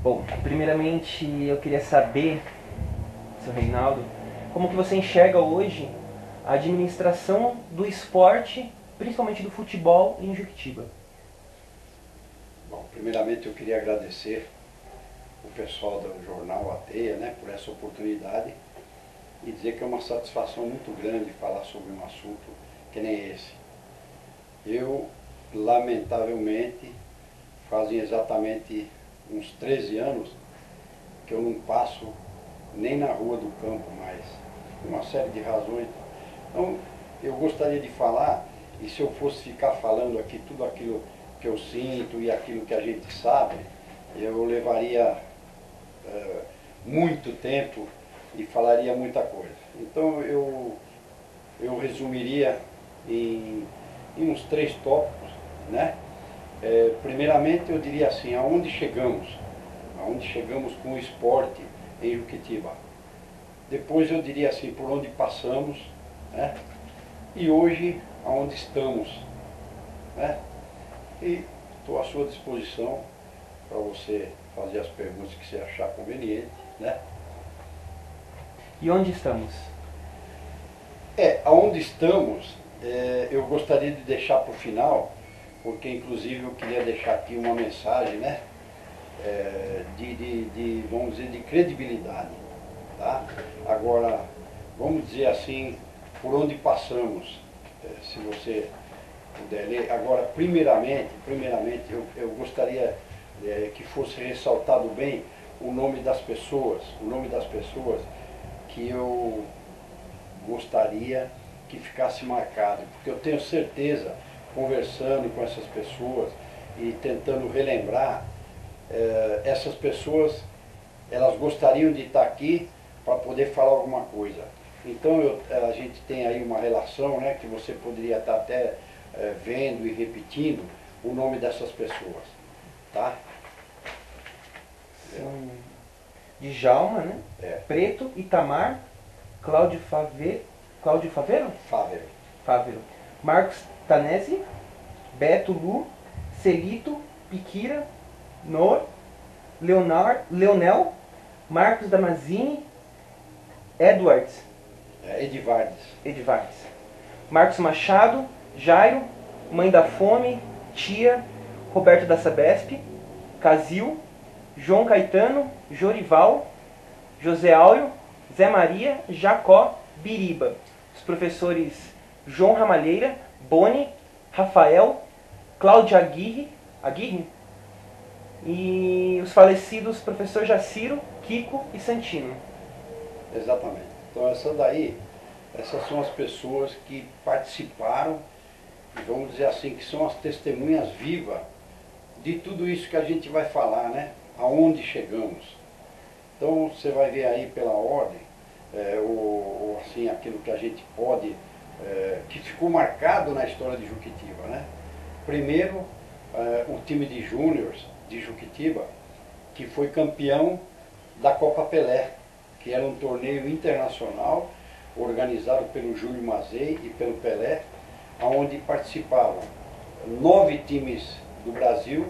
Bom, primeiramente eu queria saber, seu Reinaldo, como que você enxerga hoje a administração do esporte, principalmente do futebol, em Juquitiba? Bom, primeiramente eu queria agradecer o pessoal do jornal A Teia, né, por essa oportunidade e dizer que é uma satisfação muito grande falar sobre um assunto que nem esse. Eu, lamentavelmente, fazem exatamente uns 13 anos que eu não passo nem na rua do campo mais, por uma série de razões. Então, eu gostaria de falar, e se eu fosse ficar falando aqui tudo aquilo que eu sinto e aquilo que a gente sabe, eu levaria muito tempo e falaria muita coisa. Então, eu resumiria em uns 3 tópicos, né? Primeiramente, eu diria assim, aonde chegamos com o esporte em Juquitiba. Depois eu diria assim, por onde passamos, né? E hoje, aonde estamos, né? E estou à sua disposição para você fazer as perguntas que você achar conveniente, né? E onde estamos? Aonde estamos, eu gostaria de deixar para o final, porque inclusive eu queria deixar aqui uma mensagem, né? Vamos dizer, de credibilidade, tá? Agora, vamos dizer assim, por onde passamos, se você puder ler. Agora, primeiramente eu gostaria que fosse ressaltado bem o nome das pessoas que eu gostaria que ficasse marcado, porque eu tenho certeza, conversando com essas pessoas e tentando relembrar, essas pessoas, elas gostariam de estar aqui para poder falar alguma coisa. Então a gente tem aí uma relação, né, que você poderia estar até vendo e repetindo o nome dessas pessoas, tá? São Djalma, né? Preto, Itamar, Cláudio Favero, Fávero. Fávero, Marcos Tanese, Beto Lu, Celito, Piquira, Nor, Leonel, Marcos Damasini, Edwards, Edvardes. Marcos Machado, Jairo, Mãe da Fome, Tia, Roberto da Sabesp, Casil, João Caetano, Jorival, José Áureo, Zé Maria, Jacó, Biriba. Os professores João Ramalheira, Boni, Rafael, Cláudia Aguirre e os falecidos professor Jaciro, Kiko e Santino. Exatamente. Então essas são as pessoas que participaram, e vamos dizer assim, que são as testemunhas vivas de tudo isso que a gente vai falar, né? Aonde chegamos. Então você vai ver aí pela ordem, ou assim, aquilo que a gente pode, que ficou marcado na história de Juquitiba, né? Primeiro, o time de júniores de Juquitiba, que foi campeão da Copa Pelé, que era um torneio internacional organizado pelo Júlio Mazei e pelo Pelé, onde participavam 9 times do Brasil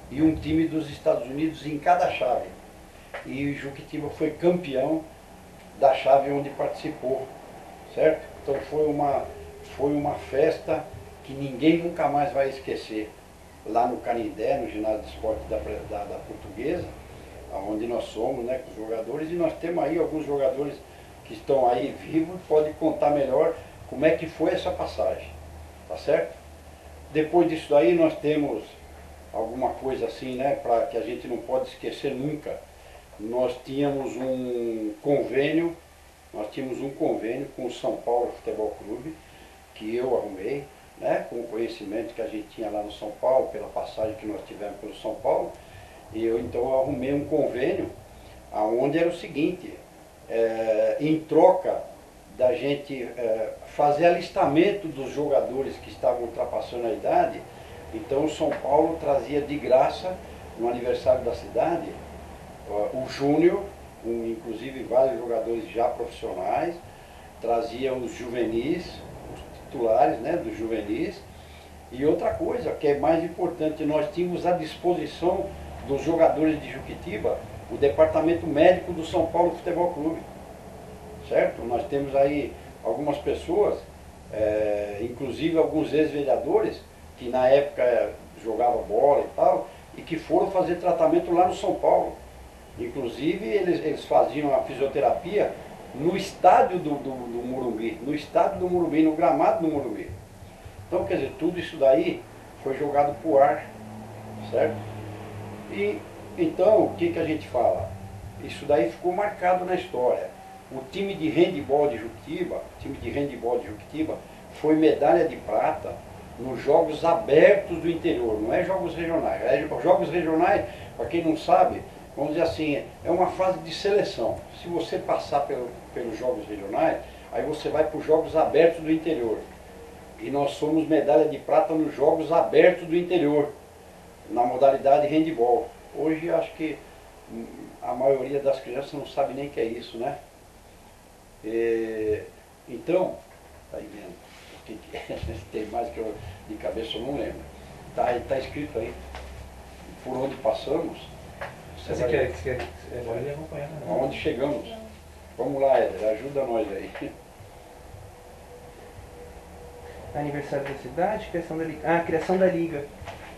e um time dos Estados Unidos em cada chave. E Juquitiba foi campeão da chave onde participou, certo? Então foi uma festa que ninguém nunca mais vai esquecer. Lá no Canindé, no ginásio de esporte da Portuguesa, onde nós somos, né, com os jogadores, e nós temos aí alguns jogadores que estão aí vivos e podem contar melhor como é que foi essa passagem, tá certo? Depois disso daí nós temos alguma coisa assim, né, que a gente não pode esquecer nunca. Nós tínhamos um convênio com o São Paulo Futebol Clube, que eu arrumei, né, com o conhecimento que a gente tinha lá no São Paulo, pela passagem que nós tivemos pelo São Paulo, e eu então arrumei um convênio, onde era o seguinte, em troca da gente fazer alistamento dos jogadores que estavam ultrapassando a idade, então o São Paulo trazia de graça, no aniversário da cidade, o júnior, inclusive vários jogadores já profissionais, trazia os juvenis, os titulares, né, dos juvenis, e outra coisa que é mais importante, nós tínhamos à disposição dos jogadores de Juquitiba o departamento médico do São Paulo Futebol Clube. Certo? Nós temos aí algumas pessoas, inclusive alguns ex-vereadores, que na época jogavam bola e tal, e que foram fazer tratamento lá no São Paulo. Inclusive eles faziam a fisioterapia no estádio do Morumbi, no gramado do Morumbi. Então, quer dizer, tudo isso daí foi jogado pro ar, certo? E então, o que a gente fala? Isso daí ficou marcado na história. O time de handebol de Juquitiba, foi medalha de prata nos Jogos Abertos do Interior, não é Jogos Regionais. Jogos Regionais, para quem não sabe, vamos dizer assim, é uma fase de seleção. Se você passar pelos Jogos Regionais, aí você vai para os Jogos Abertos do Interior. E nós somos medalha de prata nos Jogos Abertos do Interior, na modalidade handebol. Hoje acho que a maioria das crianças não sabe nem o que é isso, né? Então, tá aí vendo? O que é? Tem mais que eu de cabeça eu não lembro. Tá escrito aí, por onde passamos. Você quer acompanhar, né? Aonde chegamos. Vamos lá, Éder, ajuda nós aí. Aniversário da cidade, criação da liga.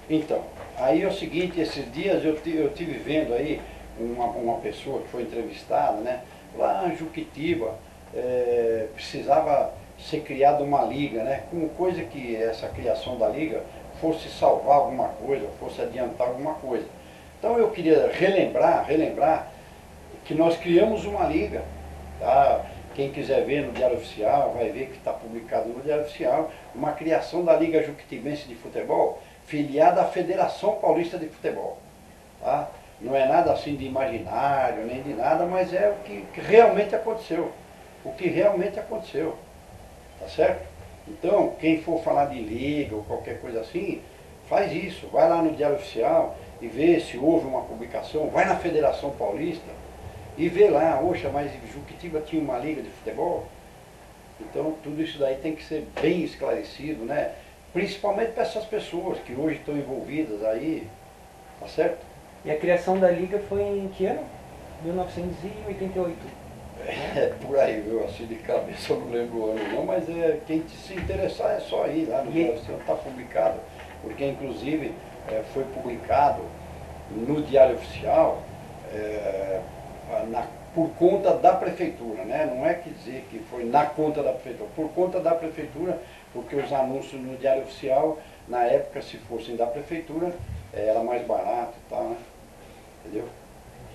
Então, aí é o seguinte, esses dias eu tive vendo aí uma pessoa que foi entrevistada, né? Lá em Juquitiba, precisava ser criada uma liga, né? Com coisa que essa criação da liga fosse salvar alguma coisa, fosse adiantar alguma coisa. Então eu queria relembrar que nós criamos uma liga, tá? Quem quiser ver no Diário Oficial, vai ver que está publicado no Diário Oficial, uma criação da Liga Juquitibense de Futebol, filiada à Federação Paulista de Futebol. Tá? Não é nada assim de imaginário, nem de nada, mas é o que realmente aconteceu. O que realmente aconteceu. Tá certo? Então, quem for falar de liga ou qualquer coisa assim, faz isso. Vai lá no Diário Oficial e vê se houve uma publicação, vai na Federação Paulista e vê lá, oxa, mas Juquitiba tinha uma liga de futebol? Então, tudo isso daí tem que ser bem esclarecido, né? Principalmente para essas pessoas que hoje estão envolvidas aí, tá certo? E a criação da liga foi em que ano? 1988. Por aí, viu? Assim de cabeça eu não lembro o ano não, mas quem se interessar é só ir lá no Diário Oficial, está publicado, porque inclusive foi publicado no Diário Oficial por conta da prefeitura, né? Não é que dizer que foi na conta da prefeitura, por conta da prefeitura, porque os anúncios no Diário Oficial, na época, se fossem da prefeitura, era mais barato e tal, né? Entendeu?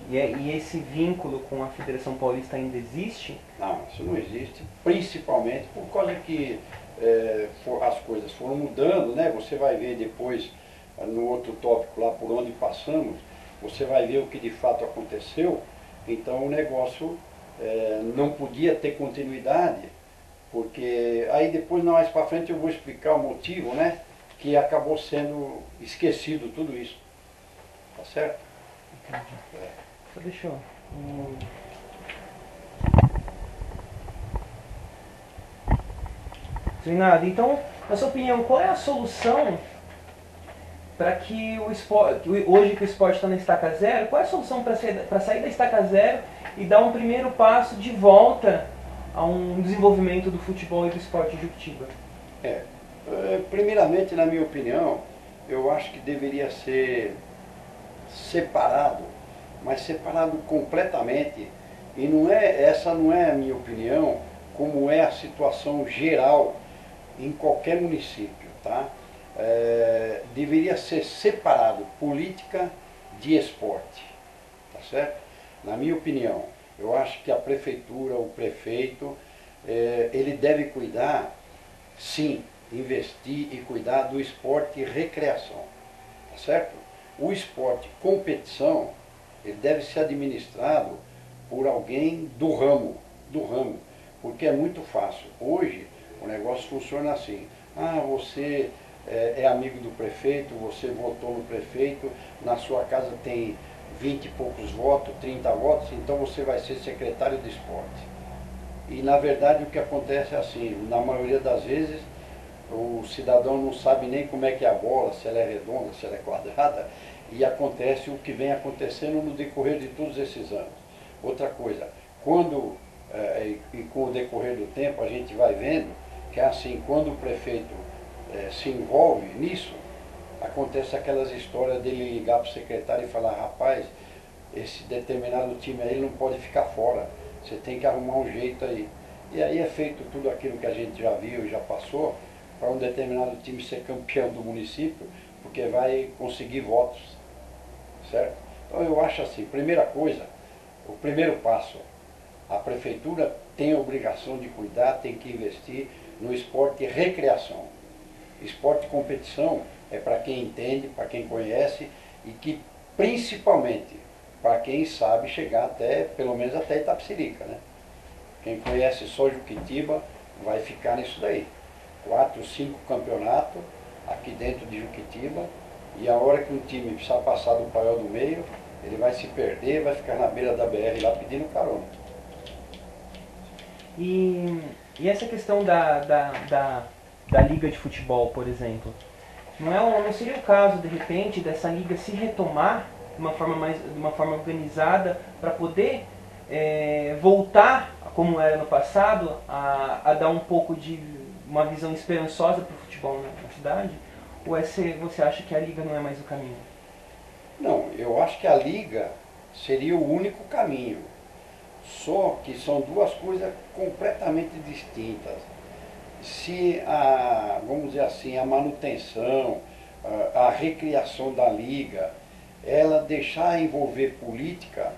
E esse vínculo com a Federação Paulista ainda existe? Não, isso não existe, principalmente por causa que as coisas foram mudando, né? Você vai ver depois, no outro tópico lá, por onde passamos, você vai ver o que de fato aconteceu. Então o negócio não podia ter continuidade, porque aí depois, mais para frente, eu vou explicar o motivo, né? Que acabou sendo esquecido tudo isso. Tá certo? Entendi. Só deixa eu... Reinaldo, então, na sua opinião, qual é a solução para que o esporte, hoje que o esporte está na estaca zero, qual é a solução para sair da estaca zero e dar um primeiro passo de volta a um desenvolvimento do futebol e do esporte em Juquitiba? Primeiramente, na minha opinião, eu acho que deveria ser separado, mas separado completamente. E essa não é a minha opinião, como é a situação geral em qualquer município, tá? Deveria ser separado política de esporte, tá certo? Na minha opinião, eu acho que a prefeitura, o prefeito, ele deve cuidar, sim, investir e cuidar do esporte e recreação, tá certo? O esporte competição, ele deve ser administrado por alguém do ramo, porque é muito fácil. Hoje o negócio funciona assim: você é amigo do prefeito, você votou no prefeito, na sua casa tem 20 e poucos votos, 30 votos, então você vai ser secretário de esporte. E na verdade o que acontece é assim, na maioria das vezes o cidadão não sabe nem como é que é a bola, se ela é redonda, se ela é quadrada, e acontece o que vem acontecendo no decorrer de todos esses anos. Outra coisa, e com o decorrer do tempo a gente vai vendo que é assim, quando o prefeito se envolve nisso, acontece aquelas histórias dele ligar para o secretário e falar, rapaz, esse determinado time aí não pode ficar fora, você tem que arrumar um jeito aí. E aí é feito tudo aquilo que a gente já viu e já passou, para um determinado time ser campeão do município, porque vai conseguir votos, certo? Então eu acho assim, primeira coisa, o primeiro passo, a prefeitura tem a obrigação de cuidar, tem que investir no esporte e recreação. Esporte e competição é para quem entende, para quem conhece e que principalmente para quem sabe chegar até, pelo menos até Itapecerica, né? Quem conhece só Juquitiba vai ficar nisso daí. 4, 5 campeonatos aqui dentro de Juquitiba, e a hora que um time precisar passar do Paiol do Meio, ele vai se perder, vai ficar na beira da BR lá pedindo carona. E essa questão da liga de futebol, por exemplo, não seria o caso, de repente, dessa liga se retomar de uma forma organizada para poder voltar, como era no passado, a dar um pouco de uma visão esperançosa para o futebol na cidade? Ou você acha que a liga não é mais o caminho? Não, eu acho que a liga seria o único caminho. Só que são duas coisas completamente distintas. Se vamos dizer assim, a manutenção, a recriação da liga, ela deixar envolver política,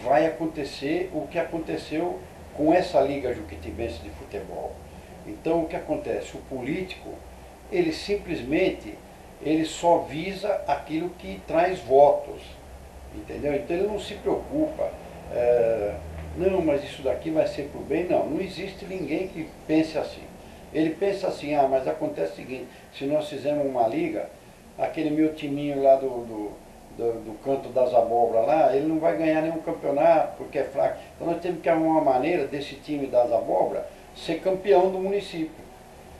vai acontecer o que aconteceu com essa Liga Juquitibense de Futebol. Então o que acontece? O político, ele simplesmente, ele só visa aquilo que traz votos, entendeu? Então ele não se preocupa, não, mas isso daqui vai ser para o bem. Não, não existe ninguém que pense assim. Ele pensa assim, mas acontece o seguinte, se nós fizermos uma liga, aquele meu timinho lá do canto das abóboras lá, ele não vai ganhar nenhum campeonato porque é fraco. Então nós temos que arrumar uma maneira desse time das abóboras ser campeão do município.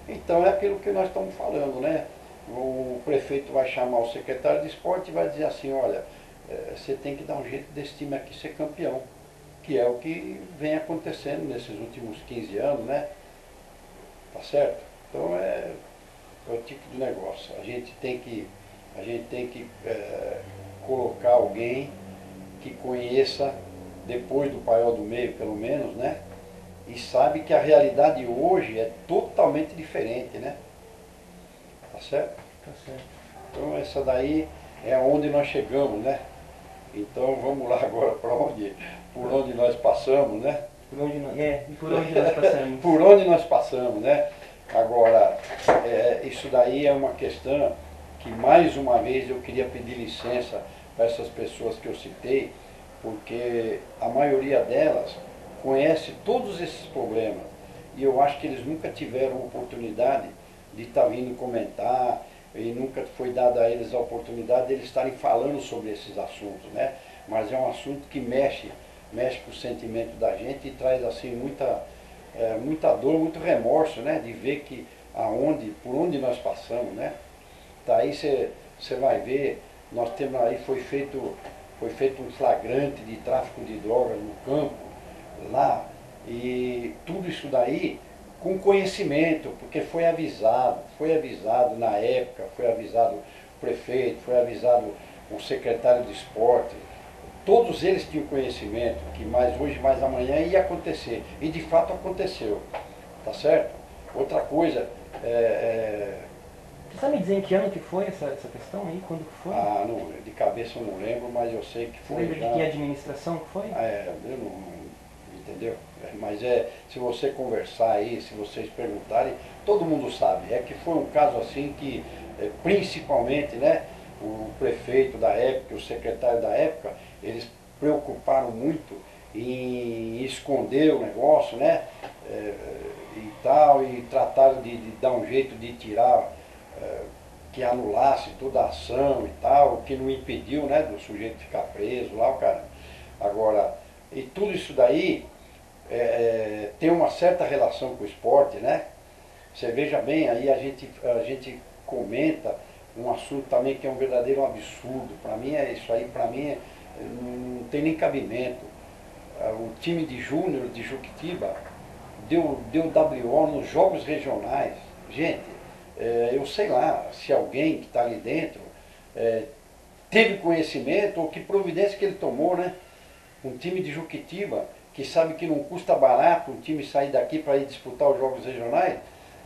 Então é aquilo que nós estamos falando, né? O prefeito vai chamar o secretário de esporte e vai dizer assim, olha, você tem que dar um jeito desse time aqui ser campeão, que é o que vem acontecendo nesses últimos 15 anos, né? Tá certo? Então é o tipo de negócio. A gente tem que colocar alguém que conheça, depois do Paiol do Meio pelo menos, né? E sabe que a realidade hoje é totalmente diferente, né? Tá certo? Tá certo. Então essa daí é onde nós chegamos, né? Então vamos lá agora por onde nós passamos, né? Por onde nós passamos. Por onde nós passamos, né? Agora, isso daí é uma questão que mais uma vez eu queria pedir licença para essas pessoas que eu citei, porque a maioria delas conhece todos esses problemas e eu acho que eles nunca tiveram oportunidade de estar vindo comentar e nunca foi dada a eles a oportunidade de eles estarem falando sobre esses assuntos, né? Mas é um assunto que mexe com o sentimento da gente e traz assim muita dor, muito remorso, né? De ver que por onde nós passamos, né? Daí você vai ver, nós temos aí, foi feito um flagrante de tráfico de drogas no campo, lá, e tudo isso daí com conhecimento, porque foi avisado na época, foi avisado o prefeito, foi avisado o secretário de esporte, todos eles tinham conhecimento que hoje, mais amanhã ia acontecer, e de fato aconteceu, tá certo? Outra coisa, Você sabe dizer em que ano que foi essa questão aí? Quando que foi? não, de cabeça eu não lembro, mas eu sei que foi. Você lembra de que administração que foi? Eu não, entendeu? Mas se você conversar aí, se vocês perguntarem, todo mundo sabe. É que foi um caso assim que, principalmente, né, o prefeito da época, o secretário da época, eles preocuparam muito em esconder o negócio, né, e tal, e trataram de dar um jeito de tirar, que anulasse toda a ação e tal, que não impediu, né, do sujeito ficar preso lá, o cara. Agora, e tudo isso daí tem uma certa relação com o esporte, né? Você veja bem, aí a gente comenta um assunto também que é um verdadeiro absurdo. Para mim isso aí, não tem nem cabimento. O time de júnior de Juquitiba deu WO nos jogos regionais. Gente, eu sei lá se alguém que está ali dentro teve conhecimento ou que providência que ele tomou, né? Um time de Juquitiba que sabe que não custa barato um time sair daqui para ir disputar os jogos regionais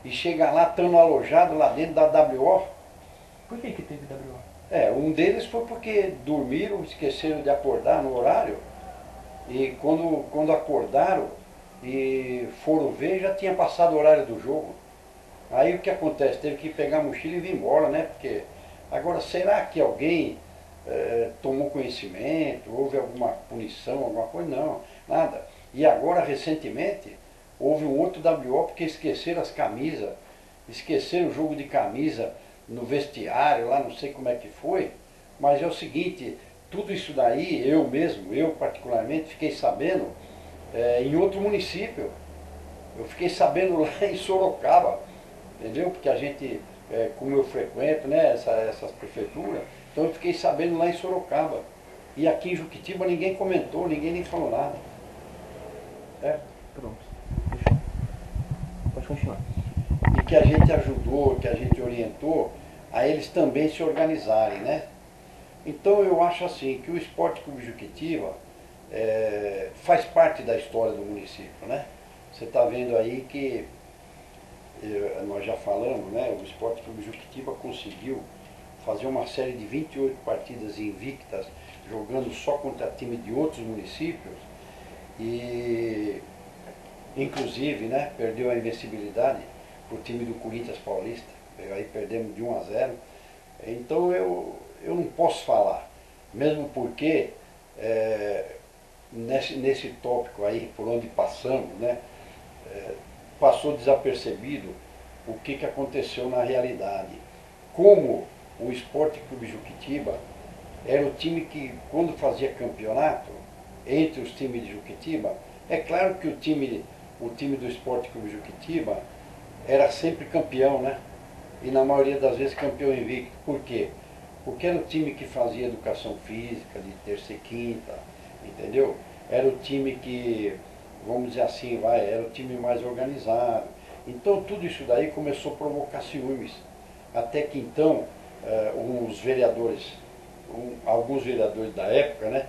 e chegar lá estando alojado lá dentro da WO. Por que teve WO? Um deles foi porque dormiram, esqueceram de acordar no horário e quando acordaram e foram ver já tinha passado o horário do jogo. Aí o que acontece? Teve que pegar a mochila e vir embora, né? Porque agora será que alguém tomou conhecimento, houve alguma punição, alguma coisa? Não, nada. E agora recentemente houve um outro WO porque esqueceram as camisas, esqueceram o jogo de camisa no vestiário, lá não sei como é que foi, mas é o seguinte, tudo isso daí, eu particularmente, fiquei sabendo em outro município. Eu fiquei sabendo lá em Sorocaba, entendeu? Porque a gente, como eu frequento, né, essas prefeituras, então eu fiquei sabendo lá em Sorocaba. E aqui em Juquitiba ninguém comentou, ninguém nem falou nada. Pronto, fechou. Pode continuar. E que a gente ajudou, que a gente orientou a eles também se organizarem, né? Então eu acho assim, que o Esporte Clube Juquitiba faz parte da história do município, né? Você está vendo aí que, nós já falamos, né? O Esporte Clube Juquitiba conseguiu fazer uma série de 28 partidas invictas, jogando só contra time de outros municípios, e inclusive, né, perdeu a invencibilidade para o time do Corinthians Paulista, aí perdemos de 1-0. Então eu não posso falar, mesmo porque nesse tópico aí, por onde passamos, né, passou desapercebido o que aconteceu na realidade. Como o Esporte Clube Juquitiba era o time que, quando fazia campeonato, entre os times de Juquitiba, é claro que o time do Esporte Clube Juquitiba era sempre campeão, né? E na maioria das vezes campeão invicto. Por quê? Porque era o time que fazia educação física de terça e quinta, entendeu? Era o time que, vamos dizer assim, era o time mais organizado. Então tudo isso daí começou a provocar ciúmes. Até que então, alguns vereadores da época, né,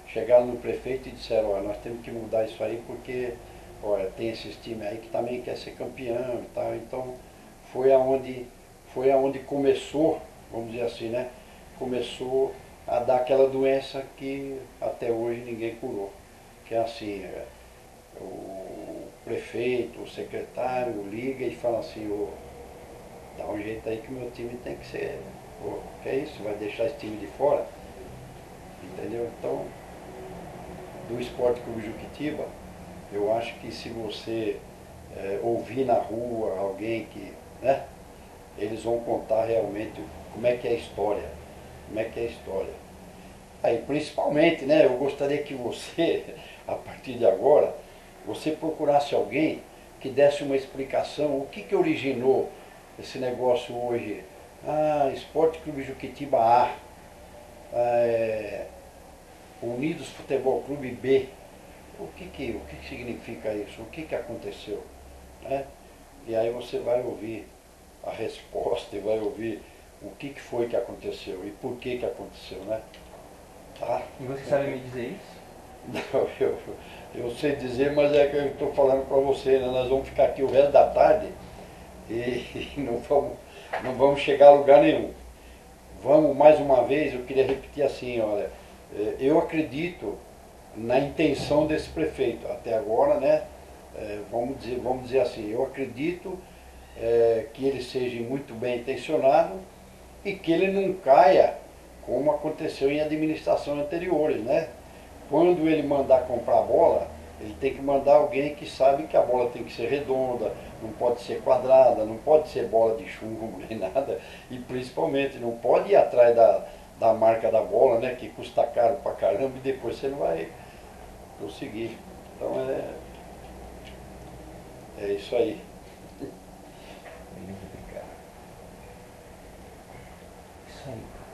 chegaram no prefeito e disseram, olha, nós temos que mudar isso aí porque, olha, tem esses times aí que também quer ser campeão e tal. Então foi aonde começou, vamos dizer assim, né, começou a dar aquela doença que até hoje ninguém curou. Que é assim, o prefeito, o secretário liga e fala assim, dá um jeito aí que o meu time tem que ser, que é isso, vai deixar esse time de fora? Entendeu? Então, do Esporte Clube Juquitiba, eu acho que se você ouvir na rua alguém que, né, eles vão contar realmente como é que é a história, como é que é a história. Aí, principalmente, né, eu gostaria que você, a partir de agora, você procurasse alguém que desse uma explicação, o que originou esse negócio hoje. Esporte Clube Juquitiba A, Unidos Futebol Clube B. O que significa isso? O que aconteceu? Né? E aí você vai ouvir a resposta e vai ouvir o que foi que aconteceu e por que aconteceu, né? Tá? E você sabe me dizer isso? Não, eu sei dizer, mas é que eu estou falando para você, né? Nós vamos ficar aqui o resto da tarde e não vamos chegar a lugar nenhum. Vamos, mais uma vez, eu queria repetir assim, olha, eu acredito na intenção desse prefeito, até agora, né, vamos dizer assim, eu acredito que ele seja muito bem intencionado e que ele não caia como aconteceu em administrações anteriores, né? Quando ele mandar comprar bola, ele tem que mandar alguém que sabe que a bola tem que ser redonda, não pode ser quadrada, não pode ser bola de chumbo nem nada, e principalmente não pode ir atrás da marca da bola, né, que custa caro pra caramba e depois você não vai conseguir. Então é isso aí. isso aí.